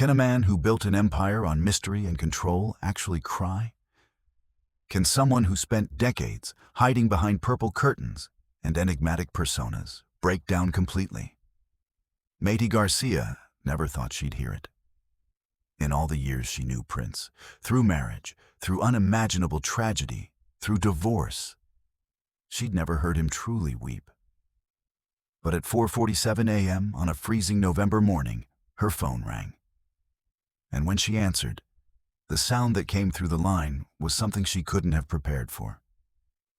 Can a man who built an empire on mystery and control actually cry? Can someone who spent decades hiding behind purple curtains and enigmatic personas break down completely? Mayte Garcia never thought she'd hear it. In all the years she knew Prince, through marriage, through unimaginable tragedy, through divorce, she'd never heard him truly weep. But at 4:47 a.m. on a freezing November morning, her phone rang. And when she answered, the sound that came through the line was something she couldn't have prepared for.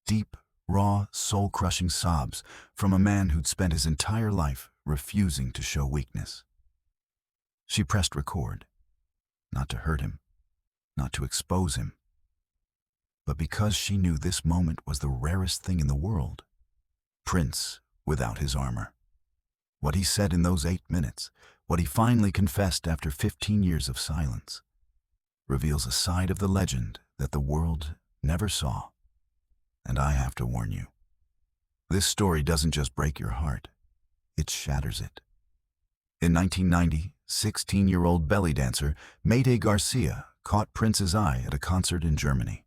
Deep, raw, soul-crushing sobs from a man who'd spent his entire life refusing to show weakness. She pressed record, not to hurt him, not to expose him, but because she knew this moment was the rarest thing in the world. Prince without his armor. What he said in those 8 minutes, what he finally confessed after 15 years of silence, reveals a side of the legend that the world never saw. And I have to warn you, this story doesn't just break your heart, it shatters it. In 1990, 16-year-old belly dancer Mayte Garcia caught Prince's eye at a concert in Germany.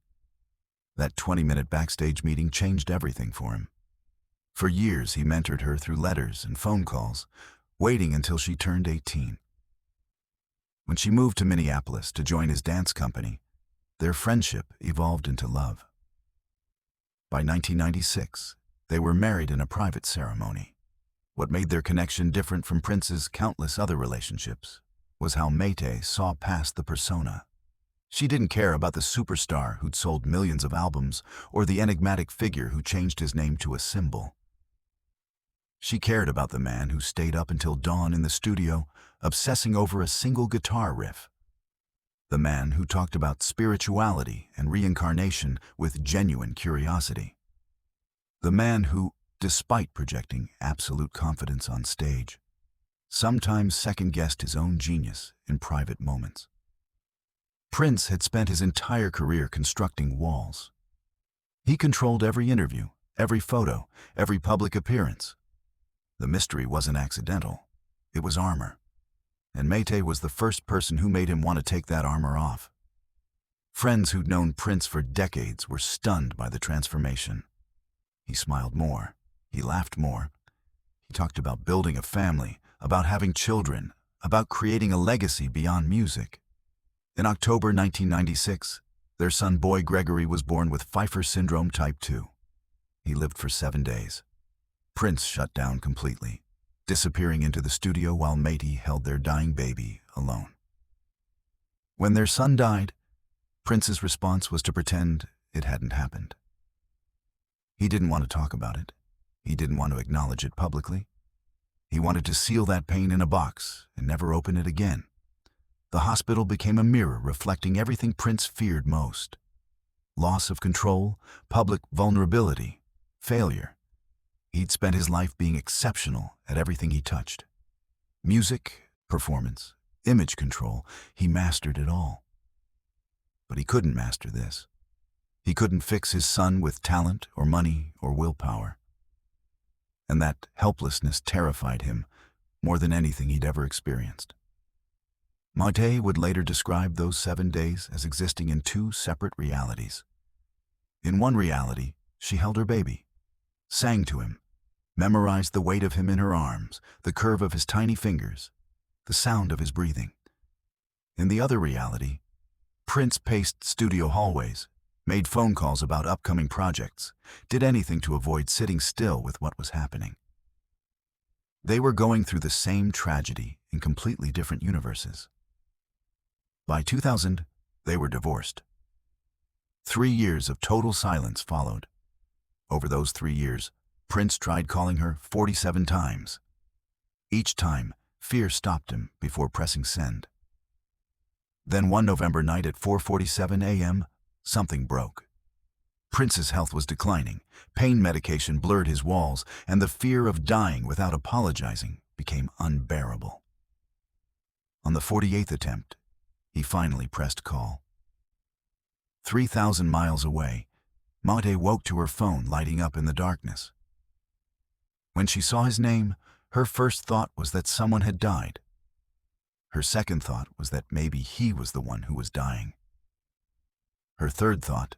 That 20-minute backstage meeting changed everything for him. For years, he mentored her through letters and phone calls, waiting until she turned 18. When she moved to Minneapolis to join his dance company, their friendship evolved into love. By 1996, they were married in a private ceremony. What made their connection different from Prince's countless other relationships was how Mayte saw past the persona. She didn't care about the superstar who'd sold millions of albums or the enigmatic figure who changed his name to a symbol. She cared about the man who stayed up until dawn in the studio, obsessing over a single guitar riff. The man who talked about spirituality and reincarnation with genuine curiosity. The man who, despite projecting absolute confidence on stage, sometimes second-guessed his own genius in private moments. Prince had spent his entire career constructing walls. He controlled every interview, every photo, every public appearance. The mystery wasn't accidental, it was armor. And Mayte was the first person who made him want to take that armor off. Friends who'd known Prince for decades were stunned by the transformation. He smiled more, he laughed more. He talked about building a family, about having children, about creating a legacy beyond music. In October 1996, their son boy Gregory was born with Pfeiffer syndrome type 2. He lived for 7 days. Prince shut down completely, disappearing into the studio while Mayte held their dying baby alone. When their son died, Prince's response was to pretend it hadn't happened. He didn't want to talk about it. He didn't want to acknowledge it publicly. He wanted to seal that pain in a box and never open it again. The hospital became a mirror reflecting everything Prince feared most. Loss of control, public vulnerability, failure. He'd spent his life being exceptional at everything he touched. Music, performance, image control, he mastered it all. But he couldn't master this. He couldn't fix his son with talent or money or willpower. And that helplessness terrified him more than anything he'd ever experienced. Mayte would later describe those 7 days as existing in 2 separate realities. In one reality, she held her baby, sang to him, memorized the weight of him in her arms, the curve of his tiny fingers, the sound of his breathing. In the other reality, Prince paced studio hallways, made phone calls about upcoming projects, did anything to avoid sitting still with what was happening. They were going through the same tragedy in completely different universes. By 2000, they were divorced. 3 years of total silence followed. Over those 3 years, Prince tried calling her 47 times. Each time, fear stopped him before pressing send. Then one November night at 4:47 a.m., something broke. Prince's health was declining, pain medication blurred his walls, and the fear of dying without apologizing became unbearable. On the 48th attempt, he finally pressed call. 3,000 miles away, Mayte woke to her phone lighting up in the darkness. When she saw his name, her first thought was that someone had died. Her second thought was that maybe he was the one who was dying. Her third thought,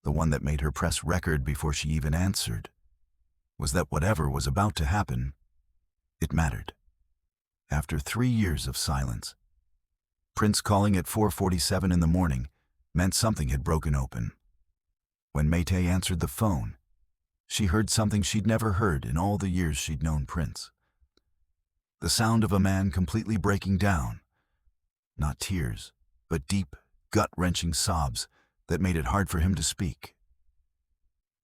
the one that made her press record before she even answered, was that whatever was about to happen, it mattered. After 3 years of silence, Prince calling at 4:47 in the morning meant something had broken open. When Mayte answered the phone, she heard something she'd never heard in all the years she'd known Prince. The sound of a man completely breaking down. Not tears, but deep, gut-wrenching sobs that made it hard for him to speak.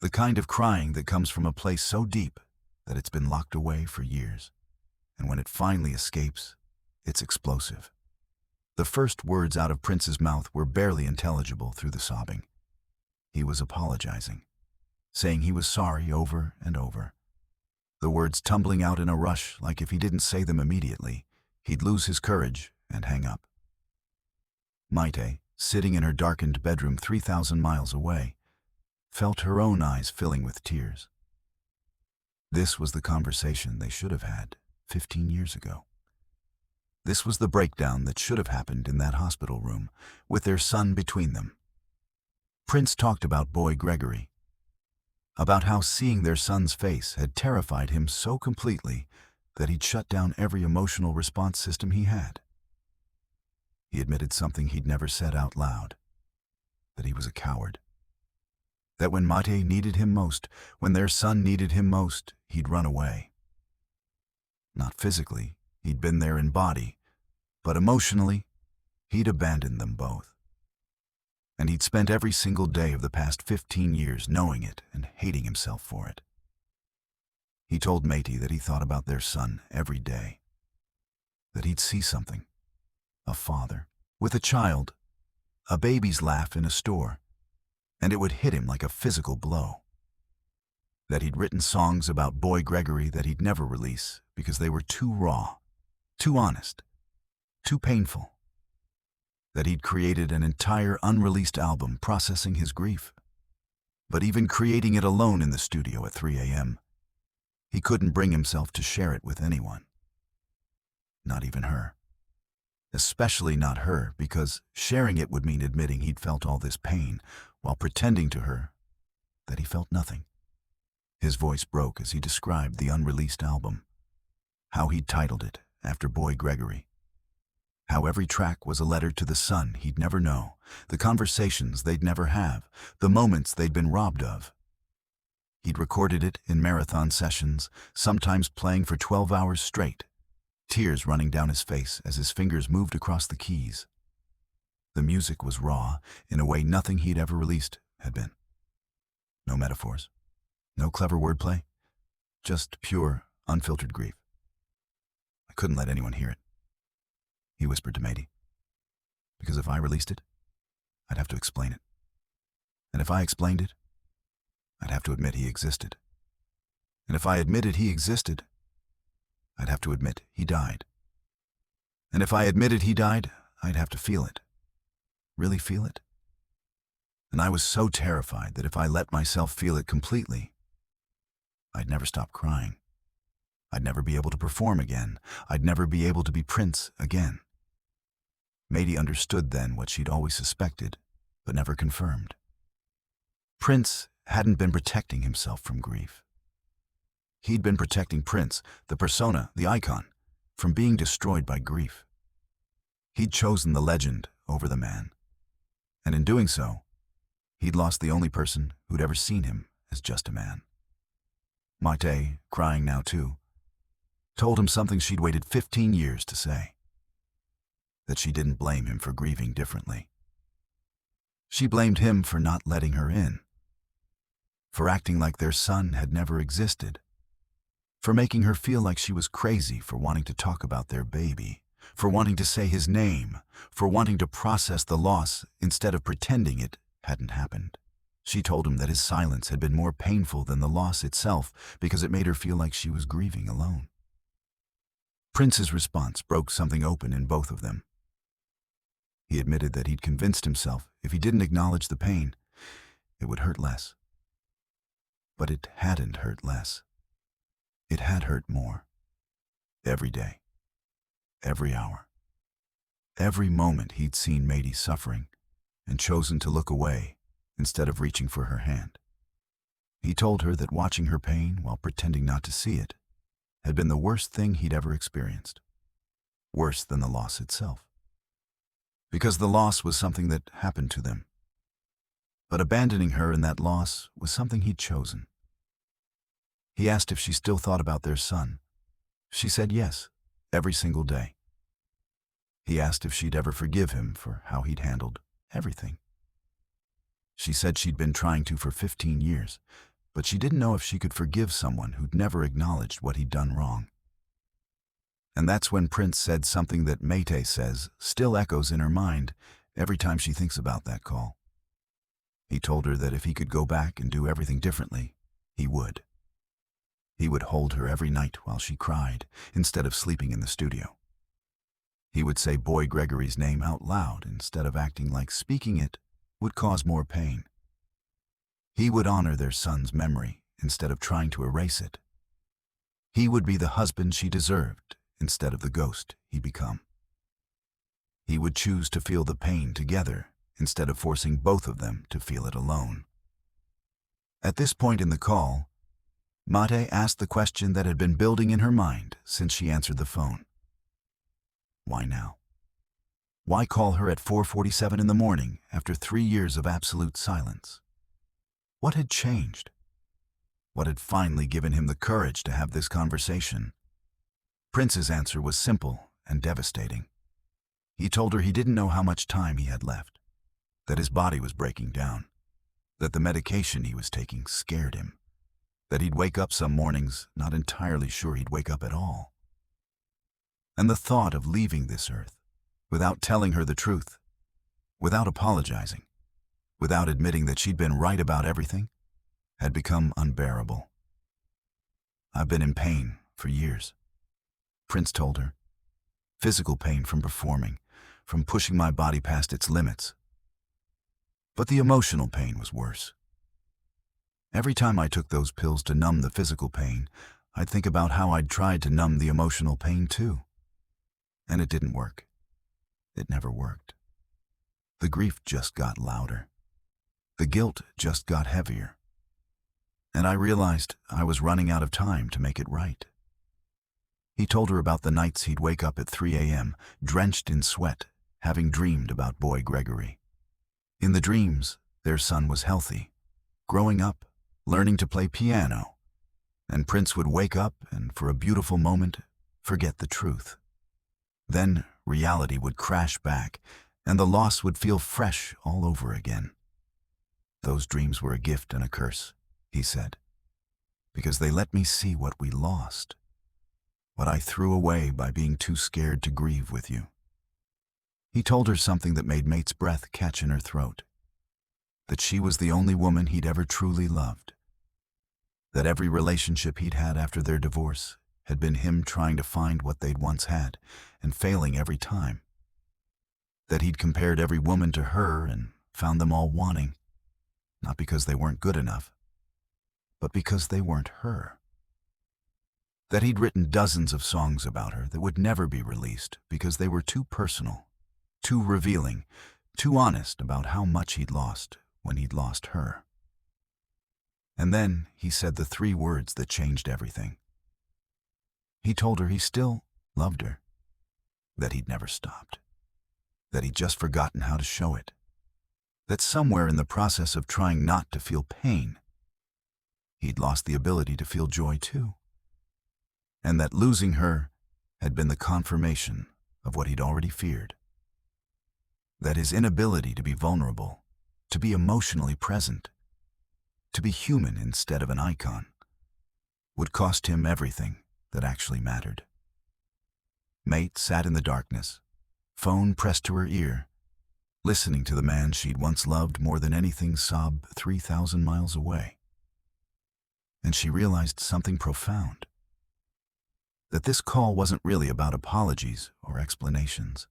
The kind of crying that comes from a place so deep that it's been locked away for years, and when it finally escapes, it's explosive. The first words out of Prince's mouth were barely intelligible through the sobbing. He was apologizing, saying he was sorry over and over. The words tumbling out in a rush, like if he didn't say them immediately, he'd lose his courage and hang up. Mayte, sitting in her darkened bedroom 3,000 miles away, felt her own eyes filling with tears. This was the conversation they should have had 15 years ago. This was the breakdown that should have happened in that hospital room, with their son between them. Prince talked about boy Gregory, about how seeing their son's face had terrified him so completely that he'd shut down every emotional response system he had. He admitted something he'd never said out loud, that he was a coward. That when Mayte needed him most, when their son needed him most, he'd run away. Not physically, he'd been there in body, but emotionally, he'd abandoned them both. And he'd spent every single day of the past 15 years knowing it and hating himself for it. He told Mayte that he thought about their son every day, that he'd see something, a father, with a child, a baby's laugh in a store, and it would hit him like a physical blow. That he'd written songs about boy Gregory that he'd never release because they were too raw, too honest, too painful. That he'd created an entire unreleased album processing his grief. But even creating it alone in the studio at 3 a.m., he couldn't bring himself to share it with anyone. Not even her. Especially not her, because sharing it would mean admitting he'd felt all this pain while pretending to her that he felt nothing. His voice broke as he described the unreleased album, how he'd titled it after boy Gregory, how every track was a letter to the son he'd never know, the conversations they'd never have, the moments they'd been robbed of. He'd recorded it in marathon sessions, sometimes playing for 12 hours straight, tears running down his face as his fingers moved across the keys. The music was raw in a way nothing he'd ever released had been. No metaphors, no clever wordplay, just pure, unfiltered grief. I couldn't let anyone hear it, he whispered to Mayte, because if I released it, I'd have to explain it. And if I explained it, I'd have to admit he existed. And if I admitted he existed, I'd have to admit he died. And if I admitted he died, I'd have to feel it. Really feel it. And I was so terrified that if I let myself feel it completely, I'd never stop crying. I'd never be able to perform again. I'd never be able to be Prince again. Mayte understood then what she'd always suspected, but never confirmed. Prince hadn't been protecting himself from grief. He'd been protecting Prince, the persona, the icon, from being destroyed by grief. He'd chosen the legend over the man. And in doing so, he'd lost the only person who'd ever seen him as just a man. Mayte, crying now too, told him something she'd waited 15 years to say. That she didn't blame him for grieving differently. She blamed him for not letting her in, for acting like their son had never existed, for making her feel like she was crazy for wanting to talk about their baby, for wanting to say his name, for wanting to process the loss instead of pretending it hadn't happened. She told him that his silence had been more painful than the loss itself because it made her feel like she was grieving alone. Prince's response broke something open in both of them. He admitted that he'd convinced himself if he didn't acknowledge the pain, it would hurt less. But it hadn't hurt less. It had hurt more. Every day. Every hour. every moment he'd seen Mayte suffering and chosen to look away instead of reaching for her hand. He told her that watching her pain while pretending not to see it had been the worst thing he'd ever experienced, worse than the loss itself. Because the loss was something that happened to them. But abandoning her in that loss was something he'd chosen. He asked if she still thought about their son. She said yes, every single day. He asked if she'd ever forgive him for how he'd handled everything. She said she'd been trying to for 15 years, but she didn't know if she could forgive someone who'd never acknowledged what he'd done wrong. And that's when Prince said something that Mayte says still echoes in her mind every time she thinks about that call. He told her that if he could go back and do everything differently, he would. He would hold her every night while she cried, instead of sleeping in the studio. He would say Boy Gregory's name out loud instead of acting like speaking it would cause more pain. He would honor their son's memory instead of trying to erase it. He would be the husband she deserved instead of the ghost he'd become. He would choose to feel the pain together instead of forcing both of them to feel it alone. At this point in the call, Mayte asked the question that had been building in her mind since she answered the phone. Why now? Why call her at 4:47 in the morning after 3 years of absolute silence? What had changed? What had finally given him the courage to have this conversation? Prince's answer was simple and devastating. He told her he didn't know how much time he had left, that his body was breaking down, that the medication he was taking scared him, that he'd wake up some mornings not entirely sure he'd wake up at all. And the thought of leaving this earth, without telling her the truth, without apologizing, without admitting that she'd been right about everything, had become unbearable. I've been in pain for years, Prince told her. Physical pain from performing, from pushing my body past its limits. But the emotional pain was worse. Every time I took those pills to numb the physical pain, I'd think about how I'd tried to numb the emotional pain too. And it didn't work. It never worked. The grief just got louder. The guilt just got heavier. And I realized I was running out of time to make it right. He told her about the nights he'd wake up at 3 a.m., drenched in sweat, having dreamed about Boy Gregory. In the dreams, their son was healthy, growing up, learning to play piano, and Prince would wake up and, for a beautiful moment, forget the truth. Then reality would crash back, and the loss would feel fresh all over again. Those dreams were a gift and a curse, he said, because they let me see what we lost, what I threw away by being too scared to grieve with you. He told her something that made Mayte's breath catch in her throat, that she was the only woman he'd ever truly loved, that every relationship he'd had after their divorce had been him trying to find what they'd once had and failing every time, that he'd compared every woman to her and found them all wanting, not because they weren't good enough, but because they weren't her. That he'd written dozens of songs about her that would never be released because they were too personal, too revealing, too honest about how much he'd lost when he'd lost her. And then he said the 3 words that changed everything. He told her he still loved her, that he'd never stopped, that he'd just forgotten how to show it, that somewhere in the process of trying not to feel pain, he'd lost the ability to feel joy too, and that losing her had been the confirmation of what he'd already feared, that his inability to be vulnerable, to be emotionally present, to be human instead of an icon, would cost him everything that actually mattered. Mayte sat in the darkness, phone pressed to her ear, listening to the man she'd once loved more than anything sob 3,000 miles away. And she realized something profound, that this call wasn't really about apologies or explanations.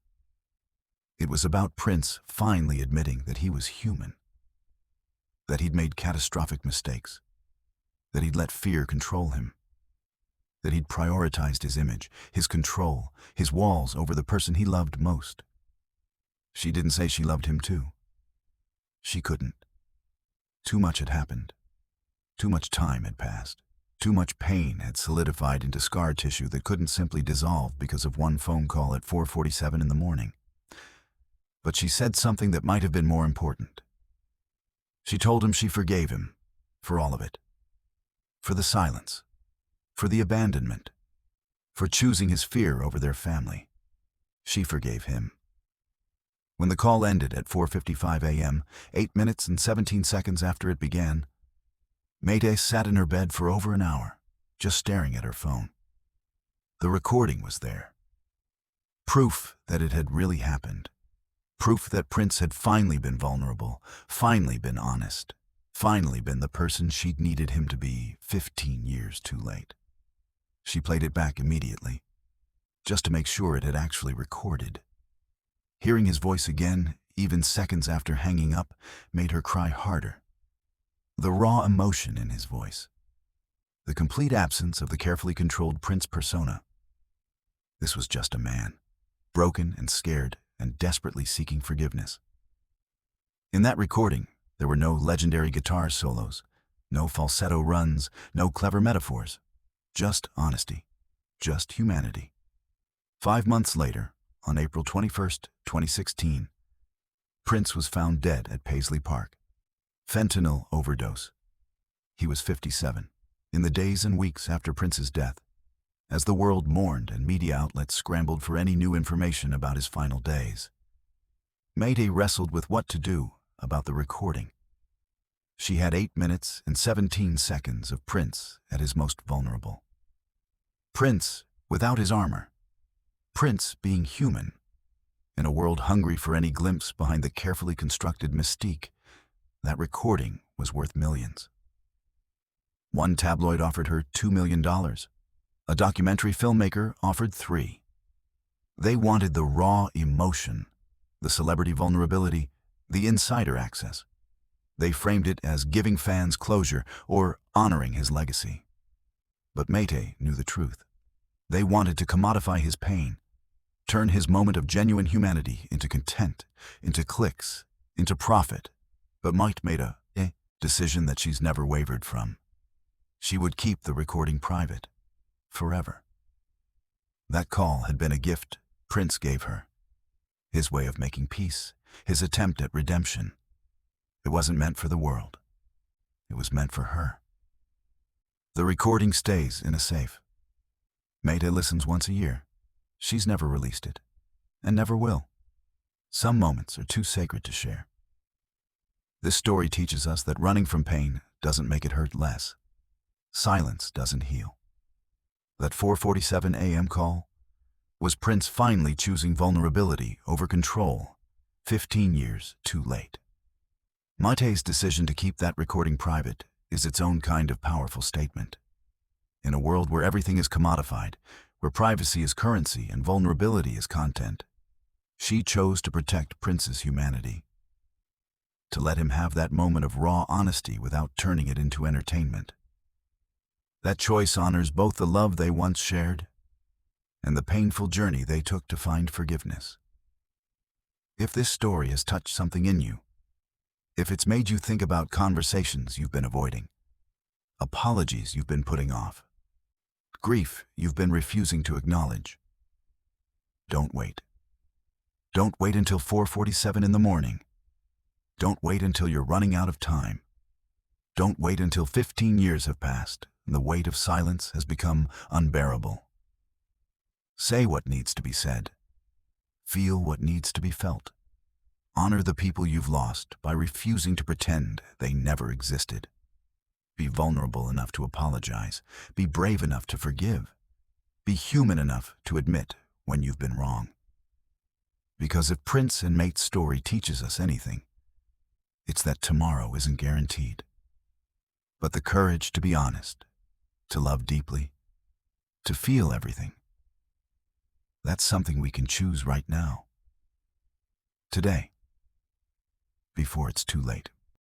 It was about Prince finally admitting that he was human, that he'd made catastrophic mistakes, that he'd let fear control him, that he'd prioritized his image, his control, his walls over the person he loved most. She didn't say she loved him too. She couldn't. Too much had happened. Too much time had passed. Too much pain had solidified into scar tissue that couldn't simply dissolve because of one phone call at 4:47 in the morning. But she said something that might have been more important. She told him she forgave him for all of it. For the silence. For the abandonment. For choosing his fear over their family. She forgave him. When the call ended at 4:55 a.m., 8 minutes and 17 seconds after it began, Mayte sat in her bed for over an hour, just staring at her phone. The recording was there. Proof that it had really happened. Proof that Prince had finally been vulnerable, finally been honest, finally been the person she'd needed him to be 15 years too late. She played it back immediately, just to make sure it had actually recorded. Hearing his voice again, even seconds after hanging up, made her cry harder. The raw emotion in his voice. The complete absence of the carefully controlled Prince persona. This was just a man, broken and scared and desperately seeking forgiveness. In that recording, there were no legendary guitar solos, no falsetto runs, no clever metaphors. Just honesty. Just humanity. 5 months later, on April 21st, 2016, Prince was found dead at Paisley Park. Fentanyl overdose. He was 57. In the days and weeks after Prince's death, as the world mourned and media outlets scrambled for any new information about his final days, Mayte wrestled with what to do about the recording. She had 8 minutes and 17 seconds of Prince at his most vulnerable. Prince without his armor. Prince being human. In a world hungry for any glimpse behind the carefully constructed mystique, that recording was worth millions. One tabloid offered her $2 million. A documentary filmmaker offered $3 million. They wanted the raw emotion, the celebrity vulnerability, the insider access. They framed it as giving fans closure or honoring his legacy. But Mayte knew the truth. They wanted to commodify his pain, turn his moment of genuine humanity into content, into clicks, into profit. But Mayte made a decision that she's never wavered from. She would keep the recording private, forever. That call had been a gift Prince gave her. His way of making peace, his attempt at redemption. It wasn't meant for the world. It was meant for her. The recording stays in a safe. Mayte listens once a year. She's never released it, and never will. Some moments are too sacred to share. This story teaches us that running from pain doesn't make it hurt less. Silence doesn't heal. That 4:47 a.m. call was Prince finally choosing vulnerability over control, 15 years too late. Mayte's decision to keep that recording private is its own kind of powerful statement. In a world where everything is commodified, where privacy is currency and vulnerability is content, she chose to protect Prince's humanity. To let him have that moment of raw honesty without turning it into entertainment. That choice honors both the love they once shared and the painful journey they took to find forgiveness. If this story has touched something in you, if it's made you think about conversations you've been avoiding, apologies you've been putting off, grief you've been refusing to acknowledge, don't wait. Don't wait until 4:47 in the morning. Don't wait until you're running out of time. Don't wait until 15 years have passed and the weight of silence has become unbearable. Say what needs to be said. Feel what needs to be felt. Honor the people you've lost by refusing to pretend they never existed. Be vulnerable enough to apologize. Be brave enough to forgive. Be human enough to admit when you've been wrong. Because if Prince and Mayte's story teaches us anything, it's that tomorrow isn't guaranteed. But the courage to be honest, to love deeply, to feel everything, that's something we can choose right now. Today, before it's too late.